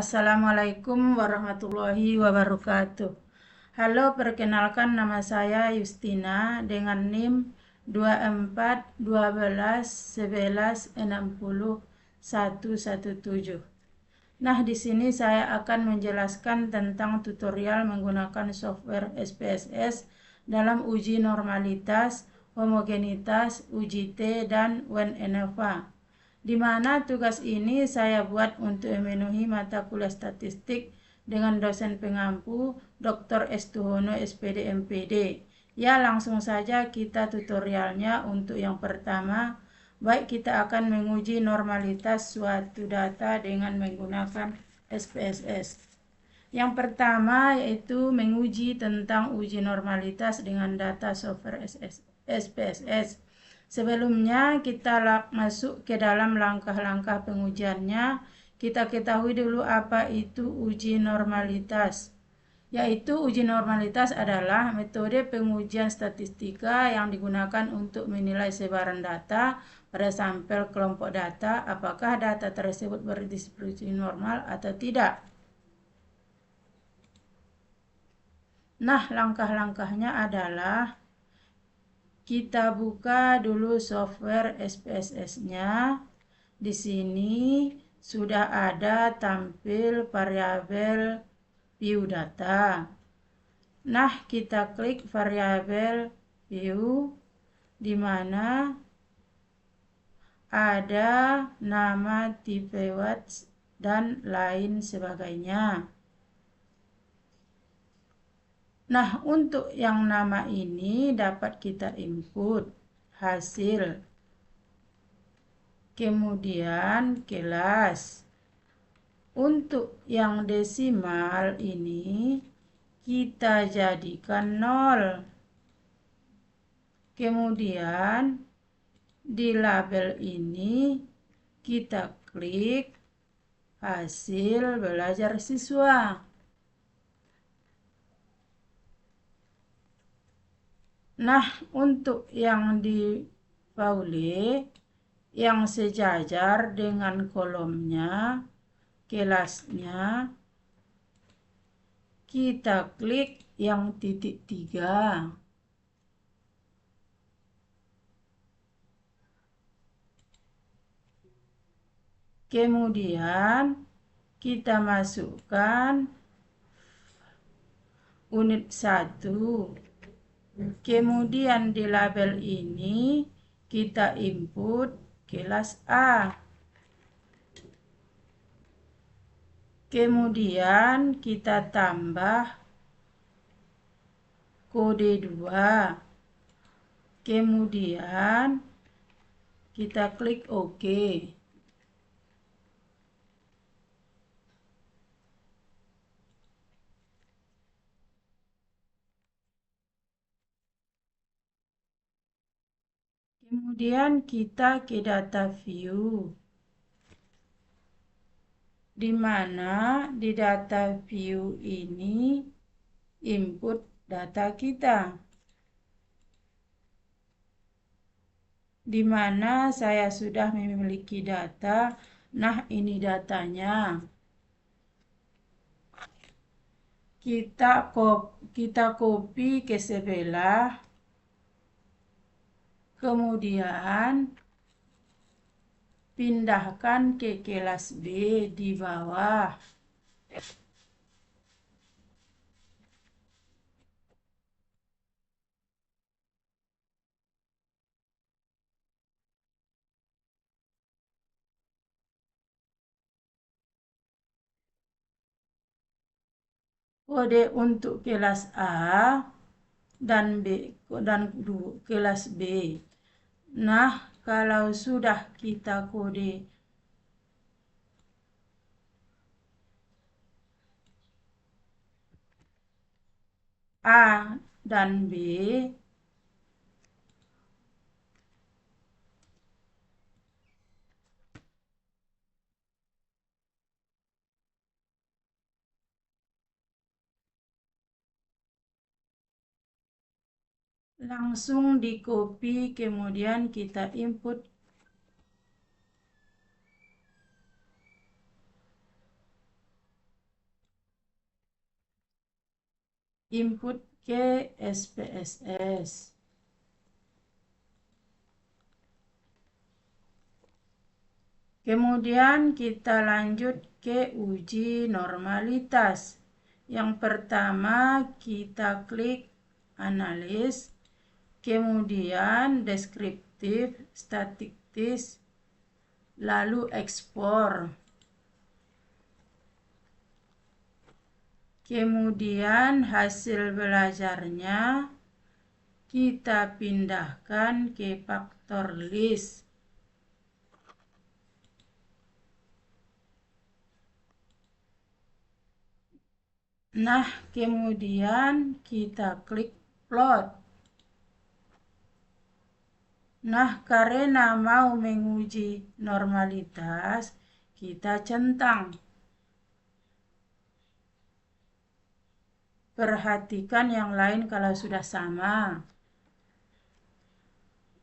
Assalamualaikum warahmatullahi wabarakatuh. Halo, perkenalkan nama saya Justina dengan NIM 24 12 11 60 117. Nah, di sini saya akan menjelaskan tentang tutorial menggunakan software SPSS dalam uji normalitas, homogenitas, uji T, dan WNEVA. Di mana tugas ini saya buat untuk memenuhi mata kuliah statistik dengan dosen pengampu Dr. Estuhono SPD MPD. Ya, langsung saja kita tutorialnya. Untuk yang pertama, baik kita akan menguji normalitas suatu data dengan menggunakan SPSS. Yang pertama yaitu menguji tentang uji normalitas dengan data software SPSS. Sebelumnya kita masuk ke dalam langkah-langkah pengujiannya. Kita ketahui dulu apa itu uji normalitas. Yaitu uji normalitas adalah metode pengujian statistika yang digunakan untuk menilai sebaran data pada sampel kelompok data, apakah data tersebut berdistribusi normal atau tidak. Nah, langkah-langkahnya adalah kita buka dulu software SPSS-nya. Di sini sudah ada tampil variabel view data. Nah, kita klik variabel view di mana ada nama, tipe watts, dan lain sebagainya. Nah, untuk yang nama ini dapat kita input hasil. Kemudian kelas. Untuk yang desimal ini kita jadikan 0. Kemudian di label ini kita klik hasil belajar siswa. Nah, untuk yang di Paule yang sejajar dengan kolomnya, kelasnya, kita klik yang titik 3. Kemudian kita masukkan unit 1. Kemudian di label ini kita input kelas A. Kemudian kita tambah kode 2. Kemudian kita klik OK. Kemudian kita ke data view, di mana di data view ini input data kita, di mana saya sudah memiliki data. Nah, ini datanya. Kita copy ke sebelah. Kemudian pindahkan ke kelas B di bawah. Kode untuk kelas A dan B dan kelas B. Nah, kalau sudah kita kode A dan B, langsung di copy, kemudian kita input . input ke SPSS. Kemudian kita lanjut ke uji normalitas. Yang pertama kita klik analis, kemudian deskriptif, statistik, lalu ekspor. Kemudian hasil belajarnya kita pindahkan ke faktor list. Nah, kemudian kita klik plot. Nah, karena mau menguji normalitas, kita centang. Perhatikan yang lain kalau sudah sama.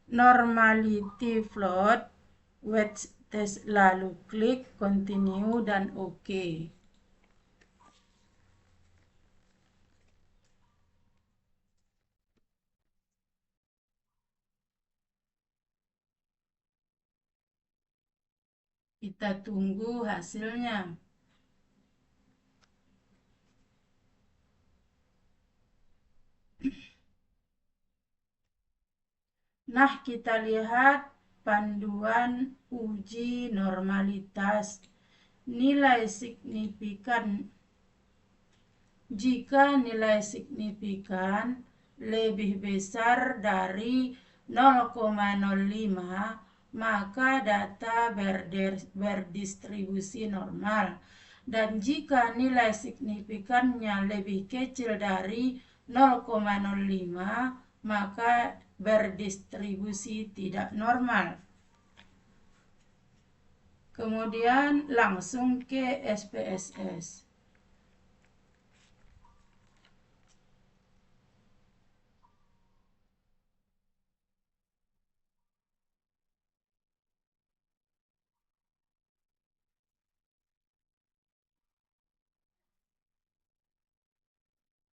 Normality plot, weight test, lalu klik continue dan OK. Kita tunggu hasilnya. Nah, kita lihat panduan uji normalitas. Nilai signifikan. Jika nilai signifikan lebih besar dari 0,05, maka data berdistribusi normal. Dan jika nilai signifikannya lebih kecil dari 0,05, maka berdistribusi tidak normal. Kemudian langsung ke SPSS.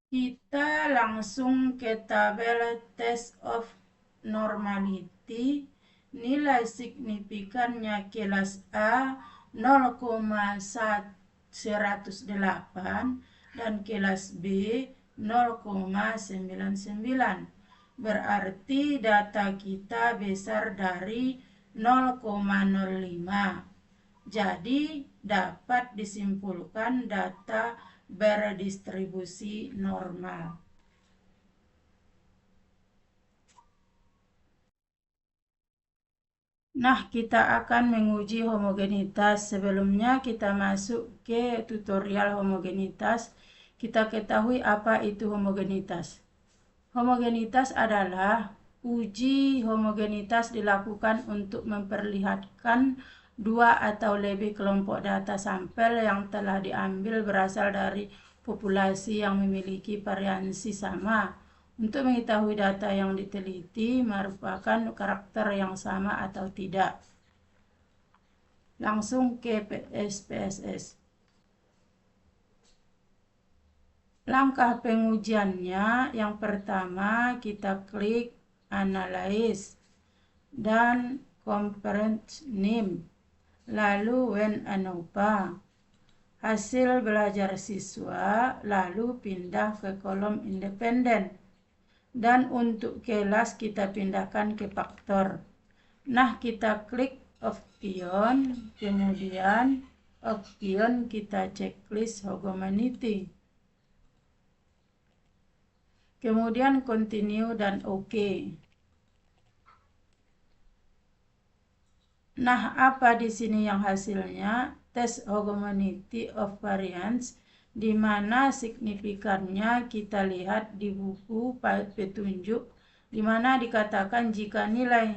Kita langsung ke tabel test of normality. Nilai signifikannya kelas A 0,108 dan kelas B 0,99. Berarti data kita besar dari 0,05. Jadi dapat disimpulkan data berdistribusi normal. Nah, kita akan menguji homogenitas. Sebelumnya kita masuk ke tutorial homogenitas. Kita ketahui apa itu homogenitas. Homogenitas adalah uji homogenitas dilakukan untuk memperlihatkan dua atau lebih kelompok data sampel yang telah diambil berasal dari populasi yang memiliki variansi sama. Untuk mengetahui data yang diteliti merupakan karakter yang sama atau tidak. Langsung ke SPSS. Langkah pengujiannya, yang pertama kita klik analyze dan component name, lalu when ANOVA, hasil belajar siswa, lalu pindah ke kolom independen. Dan untuk kelas kita pindahkan ke faktor. Nah, kita klik option, kemudian option kita checklist homogeneity. Kemudian continue dan OK. Nah, apa di sini yang hasilnya? Test homogeneity of variance, di mana signifikannya kita lihat di buku petunjuk, di mana dikatakan jika nilai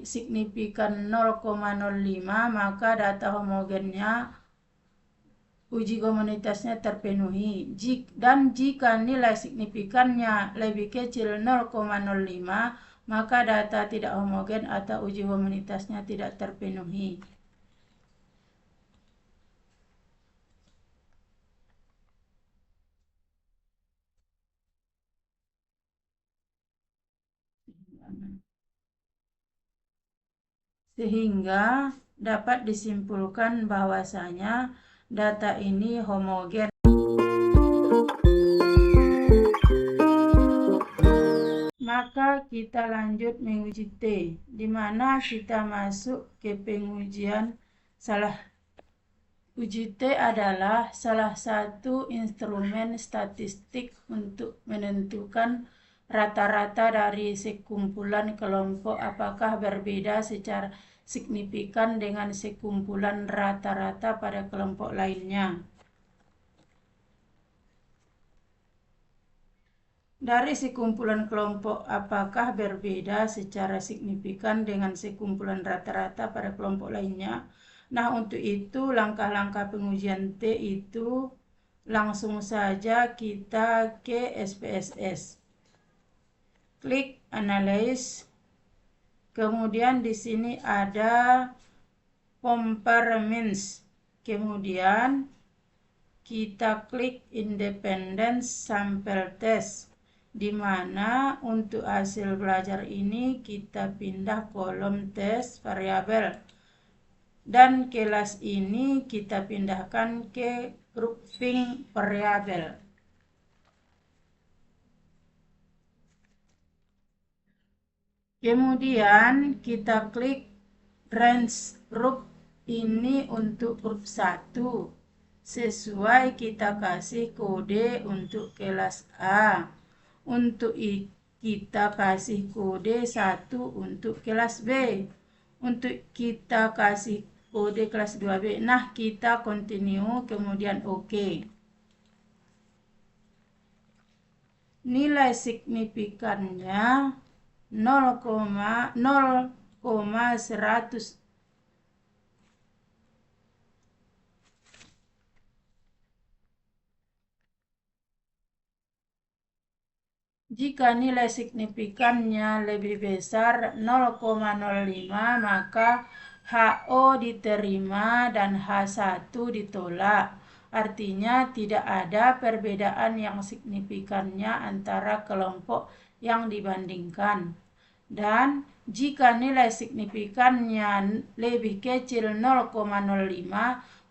signifikan 0,05, maka data homogennya uji homogenitasnya terpenuhi. Dan jika nilai signifikannya lebih kecil 0,05, maka data tidak homogen atau uji homogenitasnya tidak terpenuhi. sehingga dapat disimpulkan bahwasanya data ini homogen. Maka kita lanjut menguji T, di mana kita masuk ke pengujian uji T adalah salah satu instrumen statistik untuk menentukan rata-rata dari sekumpulan kelompok apakah berbeda secara signifikan dengan sekumpulan rata-rata pada kelompok lainnya. Dari sekumpulan kelompok apakah berbeda secara signifikan dengan sekumpulan rata-rata pada kelompok lainnya. Nah, untuk itu langkah-langkah pengujian T itu langsung saja kita ke SPSS. Klik Analyze. Kemudian di sini ada Comparements. Kemudian kita klik Independent Sample Test, di mana untuk hasil belajar ini kita pindah kolom tes variabel dan kelas ini kita pindahkan ke grouping variabel. Kemudian kita klik range group ini untuk grup 1 sesuai kita kasih kode untuk kelas A. Untuk kita kasih kode 1 untuk kelas B. Untuk kita kasih kode kelas 2B. Nah, kita continue kemudian OK. Nilai signifikannya 0,100. Jika nilai signifikannya lebih besar 0,05 maka HO diterima dan H1 ditolak. Artinya tidak ada perbedaan yang signifikannya antara kelompok yang dibandingkan. Dan jika nilai signifikannya lebih kecil 0,05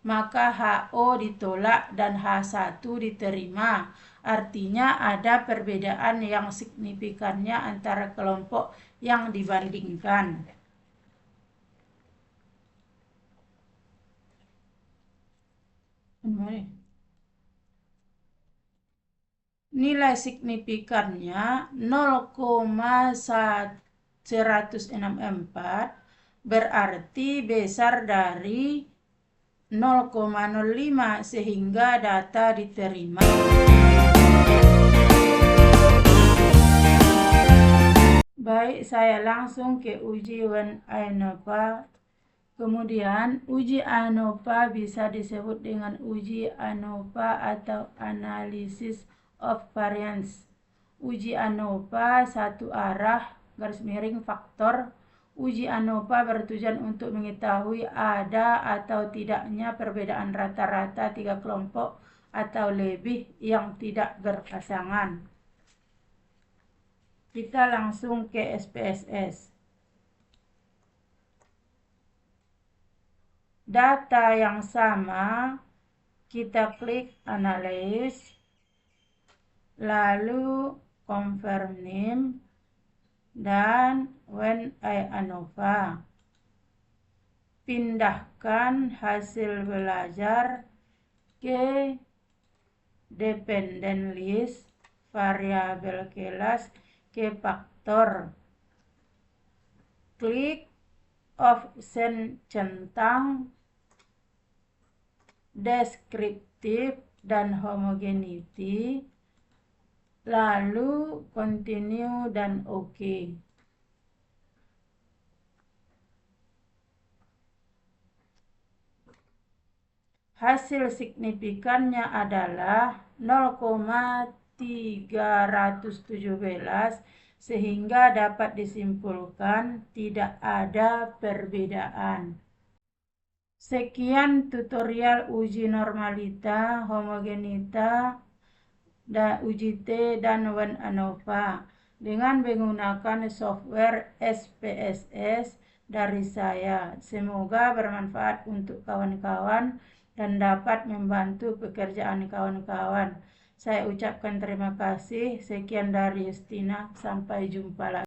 maka HO ditolak dan H1 diterima. Artinya ada perbedaan yang signifikannya antara kelompok yang dibandingkan. Nilai signifikannya 0,164 berarti besar dari 0,05 sehingga data diterima. Baik, saya langsung ke uji ANOVA. Kemudian uji ANOVA bisa disebut dengan uji ANOVA atau Analysis of Variance. Uji ANOVA satu arah _faktor. Uji ANOVA bertujuan untuk mengetahui ada atau tidaknya perbedaan rata-rata 3 kelompok atau lebih yang tidak berpasangan. Kita langsung ke SPSS. Data yang sama, kita klik Analyze, lalu Confirm Name, dan When ANOVA. Pindahkan hasil belajar ke Dependent List, variabel kelas ke faktor. Klik option centang, deskriptif, dan homogeneity, lalu continue dan OK. Hasil signifikannya adalah 0,317 sehingga dapat disimpulkan tidak ada perbedaan. Sekian tutorial uji normalita, homogenita, uji T, dan ANOVA dengan menggunakan software SPSS dari saya. Semoga bermanfaat untuk kawan-kawan dan dapat membantu pekerjaan kawan-kawan. Saya ucapkan terima kasih. Sekian dari Justina. Sampai jumpa lagi.